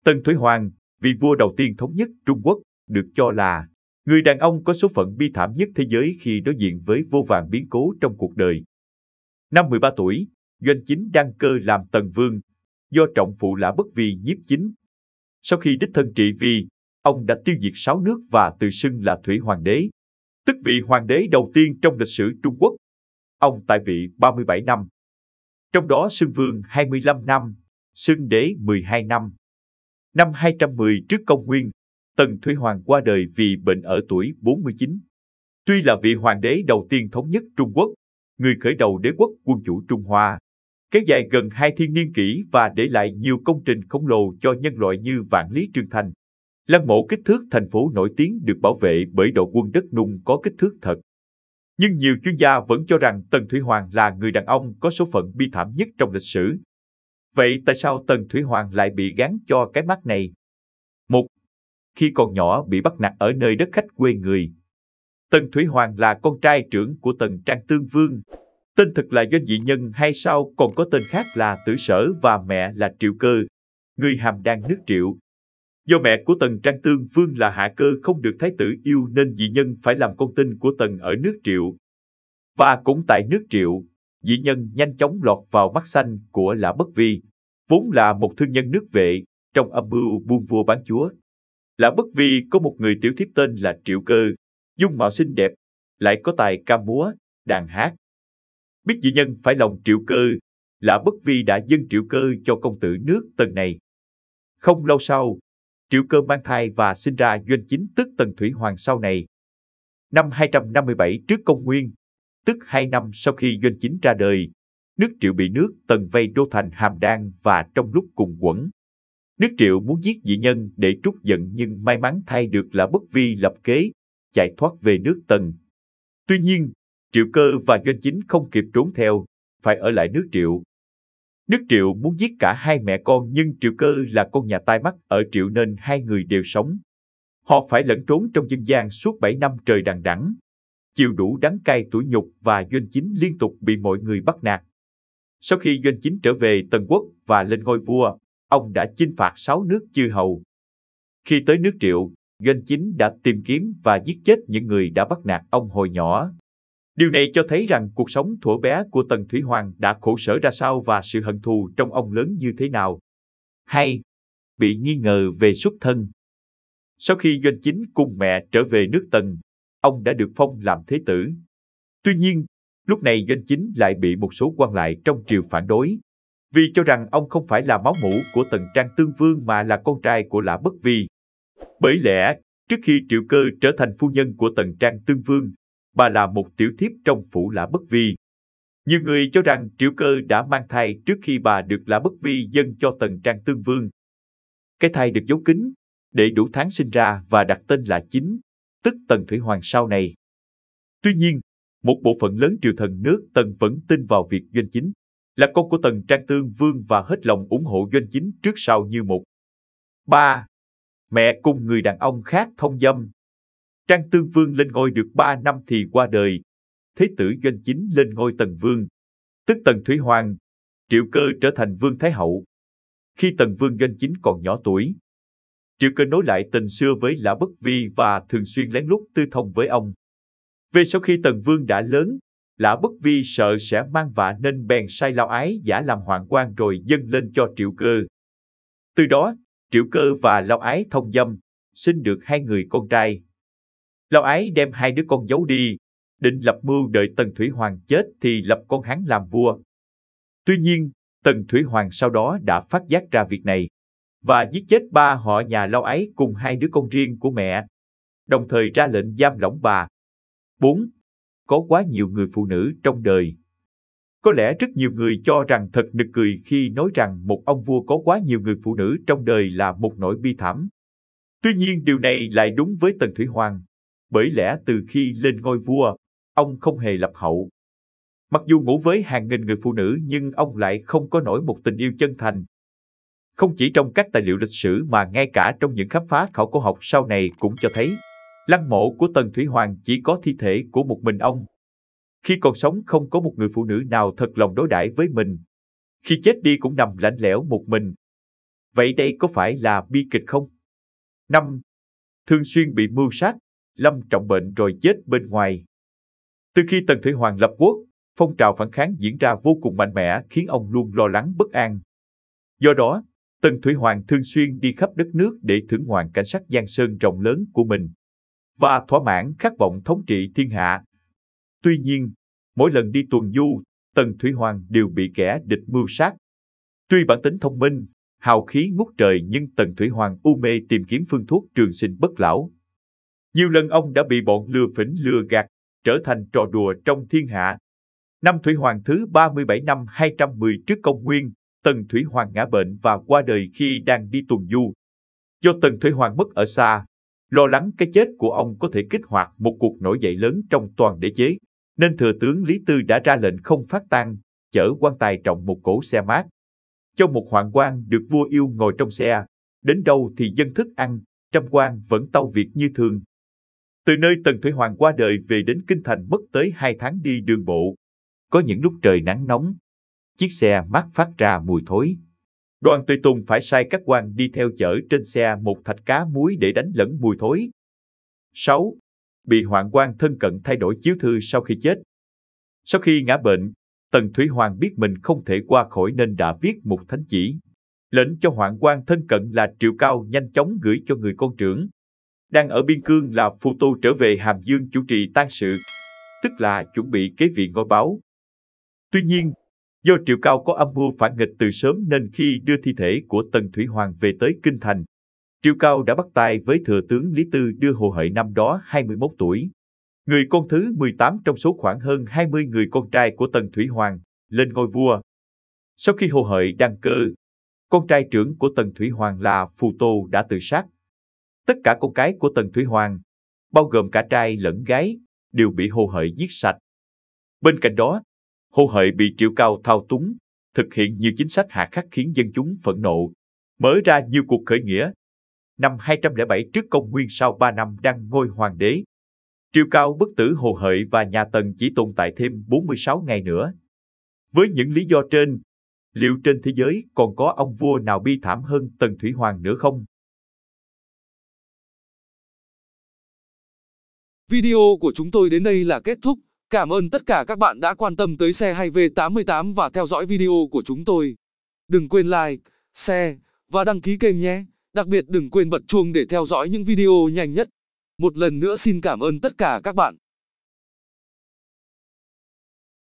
Tần Thủy Hoàng, vị vua đầu tiên thống nhất Trung Quốc, được cho là người đàn ông có số phận bi thảm nhất thế giới khi đối diện với vô vàn biến cố trong cuộc đời. Năm 13 tuổi, Doanh Chính đăng cơ làm Tần Vương, do trọng phụ Lã Bất Vi nhiếp chính. Sau khi đích thân trị vì, ông đã tiêu diệt 6 nước và tự xưng là Thủy Hoàng đế, tức vị hoàng đế đầu tiên trong lịch sử Trung Quốc. Ông tại vị 37 năm. Trong đó xưng vương 25 năm, xưng đế 12 năm. Năm 210 trước công nguyên, Tần Thủy Hoàng qua đời vì bệnh ở tuổi 49. Tuy là vị hoàng đế đầu tiên thống nhất Trung Quốc, người khởi đầu đế quốc quân chủ Trung Hoa, kéo dài gần 2 thiên niên kỷ và để lại nhiều công trình khổng lồ cho nhân loại như Vạn Lý Trường Thành. Lăng mộ kích thước thành phố nổi tiếng được bảo vệ bởi đội quân đất nung có kích thước thật. Nhưng nhiều chuyên gia vẫn cho rằng Tần Thủy Hoàng là người đàn ông có số phận bi thảm nhất trong lịch sử. Vậy tại sao Tần Thủy Hoàng lại bị gán cho cái mác này? 1. Khi còn nhỏ bị bắt nạt ở nơi đất khách quê người. Tần Thủy Hoàng là con trai trưởng của Tần Trang Tương Vương. Tên thực là Doanh Dị Nhân hay sao còn có tên khác là Tử Sở và mẹ là Triệu Cơ, người hàm đan nước Triệu. Do mẹ của Tần Trang Tương Vương là Hạ Cơ không được thái tử yêu nên Dị Nhân phải làm con tin của Tần ở nước Triệu. Và cũng tại nước Triệu, Dị Nhân nhanh chóng lọt vào mắt xanh của Lã Bất Vi, vốn là một thương nhân nước Vệ, trong âm mưu buôn vua bán chúa. Lã Bất Vi có một người tiểu thiếp tên là Triệu Cơ, dung mạo xinh đẹp, lại có tài ca múa, đàn hát. Biết Dị Nhân phải lòng Triệu Cơ, Lã Bất Vi đã dâng Triệu Cơ cho công tử nước Tần này. Không lâu sau, Triệu Cơ mang thai và sinh ra Doanh Chính tức Tần Thủy Hoàng sau này. Năm 257 trước công nguyên, tức 2 năm sau khi Doanh Chính ra đời, nước Triệu bị nước Tần vây đô thành Hàm Đan và trong lúc cùng quẫn. Nước Triệu muốn giết Dị Nhân để trút giận nhưng may mắn thay được Lã Bất Vi lập kế, chạy thoát về nước Tần. Tuy nhiên, Triệu Cơ và Doanh Chính không kịp trốn theo, phải ở lại nước Triệu. Nước Triệu muốn giết cả hai mẹ con nhưng Triệu Cơ là con nhà tai mắt ở Triệu nên hai người đều sống. Họ phải lẫn trốn trong dân gian suốt 7 năm trời đằng đẵng, chịu đủ đắng cay tủi nhục và Doanh Chính liên tục bị mọi người bắt nạt. Sau khi Doanh Chính trở về Tần Quốc và lên ngôi vua, ông đã chinh phạt 6 nước chư hầu. Khi tới nước Triệu, Doanh Chính đã tìm kiếm và giết chết những người đã bắt nạt ông hồi nhỏ. Điều này cho thấy rằng cuộc sống thuở bé của Tần Thủy Hoàng đã khổ sở ra sao và sự hận thù trong ông lớn như thế nào. 2. Bị nghi ngờ về xuất thân. Sau khi Doanh Chính cùng mẹ trở về nước Tần, ông đã được phong làm thế tử. Tuy nhiên, lúc này Doanh Chính lại bị một số quan lại trong triều phản đối, vì cho rằng ông không phải là máu mủ của Tần Trang Tương Vương mà là con trai của Lã Bất Vi. Bởi lẽ, trước khi Triệu Cơ trở thành phu nhân của Tần Trang Tương Vương, bà là một tiểu thiếp trong phủ Lã Bất Vi. Nhiều người cho rằng Triệu Cơ đã mang thai trước khi bà được Lã Bất Vi dâng cho Tần Trang Tương Vương. Cái thai được giấu kín, để đủ tháng sinh ra và đặt tên là Chính, tức Tần Thủy Hoàng sau này. Tuy nhiên, một bộ phận lớn triều thần nước Tần vẫn tin vào việc Doanh Chính là con của Tần Trang Tương Vương và hết lòng ủng hộ Doanh Chính trước sau như một. 3. Mẹ cùng người đàn ông khác thông dâm. Trang Tương Vương lên ngôi được 3 năm thì qua đời. Thế tử Doanh Chính lên ngôi Tần Vương, tức Tần Thủy Hoàng. Triệu Cơ trở thành Vương Thái Hậu. Khi Tần Vương Doanh Chính còn nhỏ tuổi, Triệu Cơ nối lại tình xưa với Lã Bất Vi và thường xuyên lén lút tư thông với ông. Về sau khi Tần Vương đã lớn, Lã Bất Vi sợ sẽ mang vạ nên bèn sai Lão Ái giả làm hoạn quan rồi dâng lên cho Triệu Cơ. Từ đó, Triệu Cơ và Lão Ái thông dâm, sinh được 2 người con trai. Lão Ái đem 2 đứa con giấu đi, định lập mưu đợi Tần Thủy Hoàng chết thì lập con hắn làm vua. Tuy nhiên, Tần Thủy Hoàng sau đó đã phát giác ra việc này và giết chết 3 họ nhà Lão Ái cùng 2 đứa con riêng của mẹ, đồng thời ra lệnh giam lỏng bà. 4. Có quá nhiều người phụ nữ trong đời. Có lẽ rất nhiều người cho rằng thật nực cười khi nói rằng một ông vua có quá nhiều người phụ nữ trong đời là một nỗi bi thảm. Tuy nhiên điều này lại đúng với Tần Thủy Hoàng, bởi lẽ từ khi lên ngôi vua, ông không hề lập hậu. Mặc dù ngủ với hàng nghìn người phụ nữ nhưng ông lại không có nổi một tình yêu chân thành. Không chỉ trong các tài liệu lịch sử mà ngay cả trong những khám phá khảo cổ học sau này cũng cho thấy, lăng mộ của Tần Thủy Hoàng chỉ có thi thể của một mình ông. Khi còn sống không có một người phụ nữ nào thật lòng đối đãi với mình. Khi chết đi cũng nằm lạnh lẽo một mình. Vậy đây có phải là bi kịch không? 5. Thường xuyên bị mưu sát, lâm trọng bệnh rồi chết bên ngoài. Từ khi Tần Thủy Hoàng lập quốc, phong trào phản kháng diễn ra vô cùng mạnh mẽ khiến ông luôn lo lắng bất an. Do đó, Tần Thủy Hoàng thường xuyên đi khắp đất nước để thưởng ngoạn cảnh sắc giang sơn rộng lớn của mình và thỏa mãn khát vọng thống trị thiên hạ. Tuy nhiên, mỗi lần đi tuần du, Tần Thủy Hoàng đều bị kẻ địch mưu sát. Tuy bản tính thông minh, hào khí ngút trời nhưng Tần Thủy Hoàng u mê tìm kiếm phương thuốc trường sinh bất lão. Nhiều lần ông đã bị bọn lừa phỉnh lừa gạt, trở thành trò đùa trong thiên hạ. Năm Thủy Hoàng thứ 37 năm 210 trước công nguyên, Tần Thủy Hoàng ngã bệnh và qua đời khi đang đi tuần du. Do Tần Thủy Hoàng mất ở xa, lo lắng cái chết của ông có thể kích hoạt một cuộc nổi dậy lớn trong toàn đế chế, nên thừa tướng Lý Tư đã ra lệnh không phát tang, chở quan tài trọng một cỗ xe mát. Cho một hoạn quan được vua yêu ngồi trong xe, đến đâu thì dâng thức ăn, trăm quan vẫn tâu việc như thường. Từ nơi Tần Thủy Hoàng qua đời về đến Kinh Thành mất tới 2 tháng đi đường bộ. Có những lúc trời nắng nóng, chiếc xe mát phát ra mùi thối. Đoàn tùy tùng phải sai các quan đi theo chở trên xe một thạch cá muối để đánh lẫn mùi thối. 6. Bị hoạn quan thân cận thay đổi chiếu thư sau khi chết. Sau khi ngã bệnh, Tần Thủy Hoàng biết mình không thể qua khỏi nên đã viết một thánh chỉ, lệnh cho hoạn quan thân cận là Triệu Cao nhanh chóng gửi cho người con trưởng đang ở biên cương là Phù Tô trở về Hàm Dương chủ trì tang sự, tức là chuẩn bị kế vị ngôi báo. Tuy nhiên, do Triệu Cao có âm mưu phản nghịch từ sớm nên khi đưa thi thể của Tần Thủy Hoàng về tới Kinh Thành, Triệu Cao đã bắt tay với thừa tướng Lý Tư đưa Hồ Hợi năm đó 21 tuổi, người con thứ 18 trong số khoảng hơn 20 người con trai của Tần Thủy Hoàng, lên ngôi vua. Sau khi Hồ Hợi đăng cơ, con trai trưởng của Tần Thủy Hoàng là Phù Tô đã tự sát. Tất cả con cái của Tần Thủy Hoàng, bao gồm cả trai lẫn gái, đều bị Hồ Hợi giết sạch. Bên cạnh đó, Hồ Hợi bị Triệu Cao thao túng, thực hiện nhiều chính sách hà khắc khiến dân chúng phẫn nộ, mở ra nhiều cuộc khởi nghĩa. Năm 207 trước công nguyên sau 3 năm đăng ngôi hoàng đế, Triệu Cao bức tử Hồ Hợi và nhà Tần chỉ tồn tại thêm 46 ngày nữa. Với những lý do trên, liệu trên thế giới còn có ông vua nào bi thảm hơn Tần Thủy Hoàng nữa không? Video của chúng tôi đến đây là kết thúc. Cảm ơn tất cả các bạn đã quan tâm tới xe hay V88 và theo dõi video của chúng tôi. Đừng quên like, share và đăng ký kênh nhé. Đặc biệt đừng quên bật chuông để theo dõi những video nhanh nhất. Một lần nữa xin cảm ơn tất cả các bạn.